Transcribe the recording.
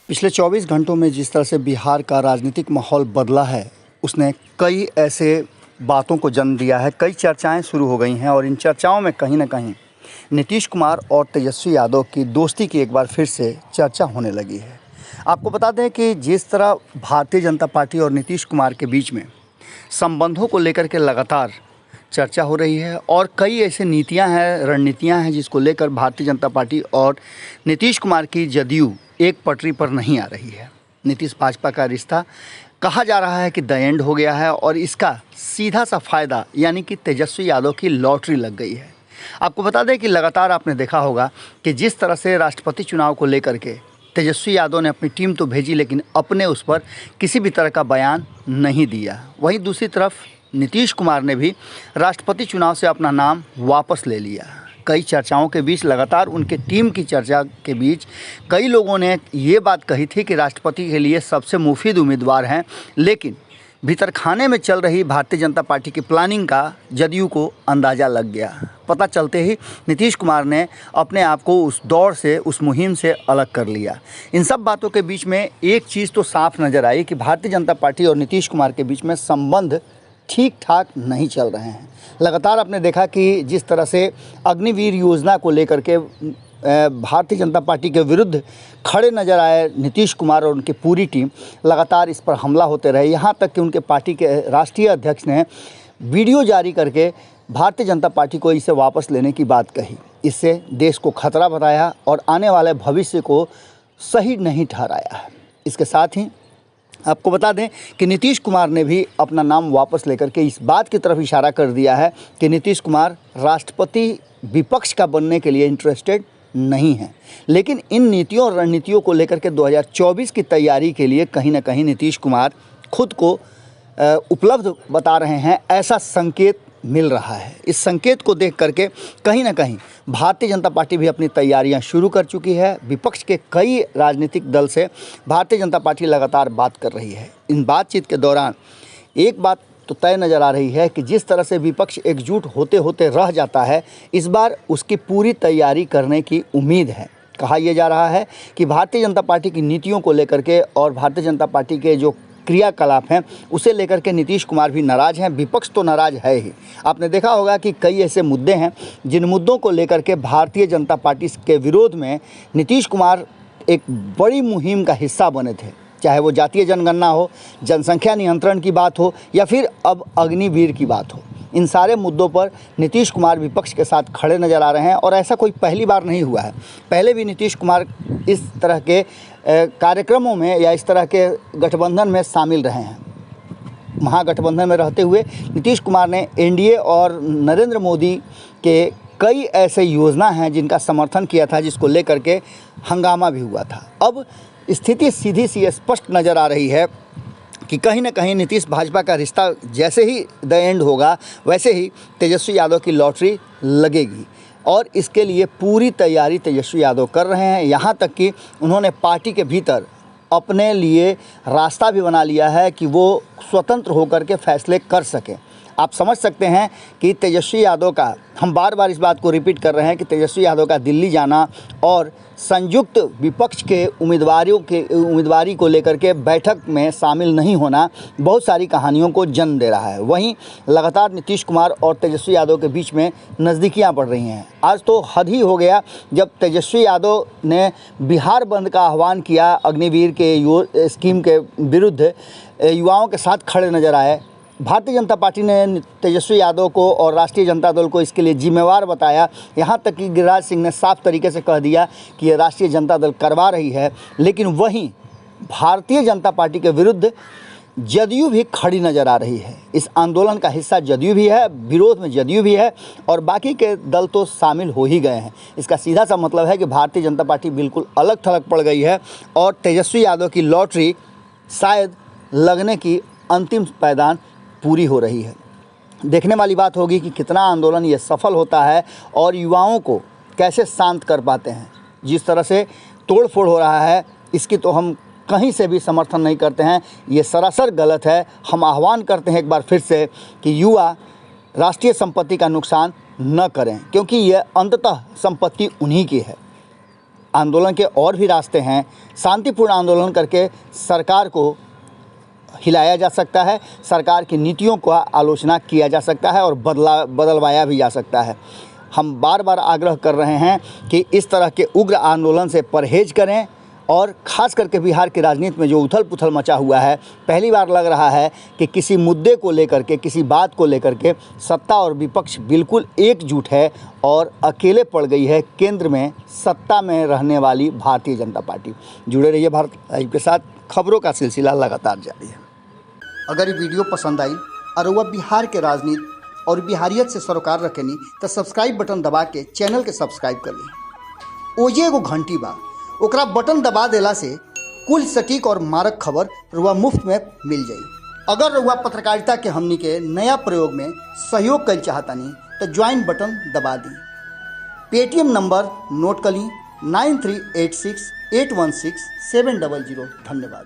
पिछले 24 घंटों में जिस तरह से बिहार का राजनीतिक माहौल बदला है, उसने कई ऐसे बातों को जन्म दिया है, कई चर्चाएं शुरू हो गई हैं और इन चर्चाओं में कहीं ना कहीं नीतीश कुमार और तेजस्वी यादव की दोस्ती की एक बार फिर से चर्चा होने लगी है। आपको बता दें कि जिस तरह भारतीय जनता पार्टी और नीतीश कुमार के बीच में संबंधों को लेकर के लगातार चर्चा हो रही है और कई ऐसे नीतियां हैं, रणनीतियां हैं जिसको लेकर भारतीय जनता पार्टी और नीतीश कुमार की जदयू एक पटरी पर नहीं आ रही है। नीतीश भाजपा का रिश्ता कहा जा रहा है कि द एंड हो गया है और इसका सीधा सा फायदा यानी कि तेजस्वी यादव की लॉटरी लग गई है। आपको बता दें कि लगातार आपने देखा होगा कि जिस तरह से राष्ट्रपति चुनाव को लेकर के तेजस्वी यादव ने अपनी टीम तो भेजी, लेकिन अपने उस पर किसी भी तरह का बयान नहीं दिया। वहीं दूसरी तरफ नीतीश कुमार ने भी राष्ट्रपति चुनाव से अपना नाम वापस ले लिया। कई चर्चाओं के बीच, लगातार उनके टीम की चर्चा के बीच कई लोगों ने ये बात कही थी कि राष्ट्रपति के लिए सबसे मुफीद उम्मीदवार हैं, लेकिन भीतर खाने में चल रही भारतीय जनता पार्टी की प्लानिंग का जदयू को अंदाज़ा लग गया। पता चलते ही नीतीश कुमार ने अपने आप को उस दौड़ से, उस मुहिम से अलग कर लिया। इन सब बातों के बीच में एक चीज़ तो साफ नज़र आई कि भारतीय जनता पार्टी और नीतीश कुमार के बीच में संबंध ठीक ठाक नहीं चल रहे हैं। लगातार आपने देखा कि जिस तरह से अग्निवीर योजना को लेकर के भारतीय जनता पार्टी के विरुद्ध खड़े नजर आए नीतीश कुमार और उनकी पूरी टीम, लगातार इस पर हमला होते रहे। यहाँ तक कि उनके पार्टी के राष्ट्रीय अध्यक्ष ने वीडियो जारी करके भारतीय जनता पार्टी को इसे वापस लेने की बात कही। इससे देश को खतरा बताया और आने वाले भविष्य को सही नहीं ठहराया है। इसके साथ ही आपको बता दें कि नीतीश कुमार ने भी अपना नाम वापस लेकर के इस बात की तरफ इशारा कर दिया है कि नीतीश कुमार राष्ट्रपति विपक्ष का बनने के लिए इंटरेस्टेड नहीं है। लेकिन इन नीतियों और रणनीतियों को लेकर के 2024 की तैयारी के लिए कहीं ना कहीं नीतीश कुमार खुद को उपलब्ध बता रहे हैं, ऐसा संकेत मिल रहा है। इस संकेत को देख करके कहीं ना कहीं भारतीय जनता पार्टी भी अपनी तैयारियां शुरू कर चुकी है। विपक्ष के कई राजनीतिक दल से भारतीय जनता पार्टी लगातार बात कर रही है। इन बातचीत के दौरान एक बात तो तय नज़र आ रही है कि जिस तरह से विपक्ष एकजुट होते होते रह जाता है, इस बार उसकी पूरी तैयारी करने की उम्मीद है। कहा यह जा रहा है कि भारतीय जनता पार्टी की नीतियों को लेकर के और भारतीय जनता पार्टी के जो क्रियाकलाप हैं उसे लेकर के नीतीश कुमार भी नाराज़ हैं, विपक्ष तो नाराज़ है ही। आपने देखा होगा कि कई ऐसे मुद्दे हैं जिन मुद्दों को लेकर के भारतीय जनता पार्टी के विरोध में नीतीश कुमार एक बड़ी मुहिम का हिस्सा बने थे, चाहे वो जातीय जनगणना हो, जनसंख्या नियंत्रण की बात हो या फिर अब अग्निवीर की बात हो। इन सारे मुद्दों पर नीतीश कुमार विपक्ष के साथ खड़े नज़र आ रहे हैं और ऐसा कोई पहली बार नहीं हुआ है। पहले भी नीतीश कुमार इस तरह के कार्यक्रमों में या इस तरह के गठबंधन में शामिल रहे हैं। महागठबंधन में रहते हुए नीतीश कुमार ने एनडीए और नरेंद्र मोदी के कई ऐसे योजना हैं जिनका समर्थन किया था, जिसको लेकर के हंगामा भी हुआ था। अब स्थिति सीधी सी स्पष्ट नज़र आ रही है कि कहीं ना कहीं नीतीश भाजपा का रिश्ता जैसे ही द एंड होगा, वैसे ही तेजस्वी यादव की लॉटरी लगेगी और इसके लिए पूरी तैयारी तेजस्वी यादव कर रहे हैं। यहाँ तक कि उन्होंने पार्टी के भीतर अपने लिए रास्ता भी बना लिया है कि वो स्वतंत्र होकर के फैसले कर सकें। आप समझ सकते हैं कि तेजस्वी यादव का, हम बार बार इस बात को रिपीट कर रहे हैं कि तेजस्वी यादव का दिल्ली जाना और संयुक्त विपक्ष के उम्मीदवारी को लेकर के बैठक में शामिल नहीं होना बहुत सारी कहानियों को जन्म दे रहा है। वहीं लगातार नीतीश कुमार और तेजस्वी यादव के बीच में नज़दीकियां बढ़ रही हैं। आज तो हद ही हो गया जब तेजस्वी यादव ने बिहार बंद का आह्वान किया, अग्निवीर के स्कीम के विरुद्ध युवाओं के साथ खड़े नज़र आए। भारतीय जनता पार्टी ने तेजस्वी यादव को और राष्ट्रीय जनता दल को इसके लिए जिम्मेवार बताया। यहाँ तक कि गिरिराज सिंह ने साफ तरीके से कह दिया कि ये राष्ट्रीय जनता दल करवा रही है। लेकिन वहीं भारतीय जनता पार्टी के विरुद्ध जदयू भी खड़ी नज़र आ रही है। इस आंदोलन का हिस्सा जदयू भी है, विरोध में जदयू भी है और बाकी के दल तो शामिल हो ही गए हैं। इसका सीधा सा मतलब है कि भारतीय जनता पार्टी बिल्कुल अलग थलग पड़ गई है और तेजस्वी यादव की लॉटरी शायद लगने की अंतिम पायदान पूरी हो रही है। देखने वाली बात होगी कि कितना आंदोलन ये सफल होता है और युवाओं को कैसे शांत कर पाते हैं। जिस तरह से तोड़फोड़ हो रहा है, इसकी तो हम कहीं से भी समर्थन नहीं करते हैं, ये सरासर गलत है। हम आह्वान करते हैं एक बार फिर से कि युवा राष्ट्रीय संपत्ति का नुकसान न करें, क्योंकि ये अंततः संपत्ति उन्हीं की है। आंदोलन के और भी रास्ते हैं। शांतिपूर्ण आंदोलन करके सरकार को हिलाया जा सकता है, सरकार की नीतियों का आलोचना किया जा सकता है और बदलवाया भी जा सकता है। हम बार बार आग्रह कर रहे हैं कि इस तरह के उग्र आंदोलन से परहेज करें और ख़ास करके बिहार की राजनीति में जो उथल पुथल मचा हुआ है, पहली बार लग रहा है कि किसी मुद्दे को लेकर के, किसी बात को लेकर के सत्ता और विपक्ष बिल्कुल एकजुट है और अकेले पड़ गई है केंद्र में सत्ता में रहने वाली भारतीय जनता पार्टी। जुड़े रहिए भारत लाइव के साथ, खबरों का सिलसिला लगातार जारी है। अगर ये वीडियो पसंद आई और वह बिहार के राजनीति और बिहारियत से सरोकार रखेनी तो सब्सक्राइब बटन दबा के चैनल के सब्सक्राइब कर ली। ओजे एगो घंटी बा, ओकरा बटन दबा देला से कुल सटीक और मारक खबर रुआ मुफ्त में मिल जाई। अगर रुआ पत्रकारिता के हमनी के नया प्रयोग में सहयोग कर चाहतानी तो ज्वाइन बटन दबा दी। पेटीएम नंबर नोट कर ली 9386816700। धन्यवाद।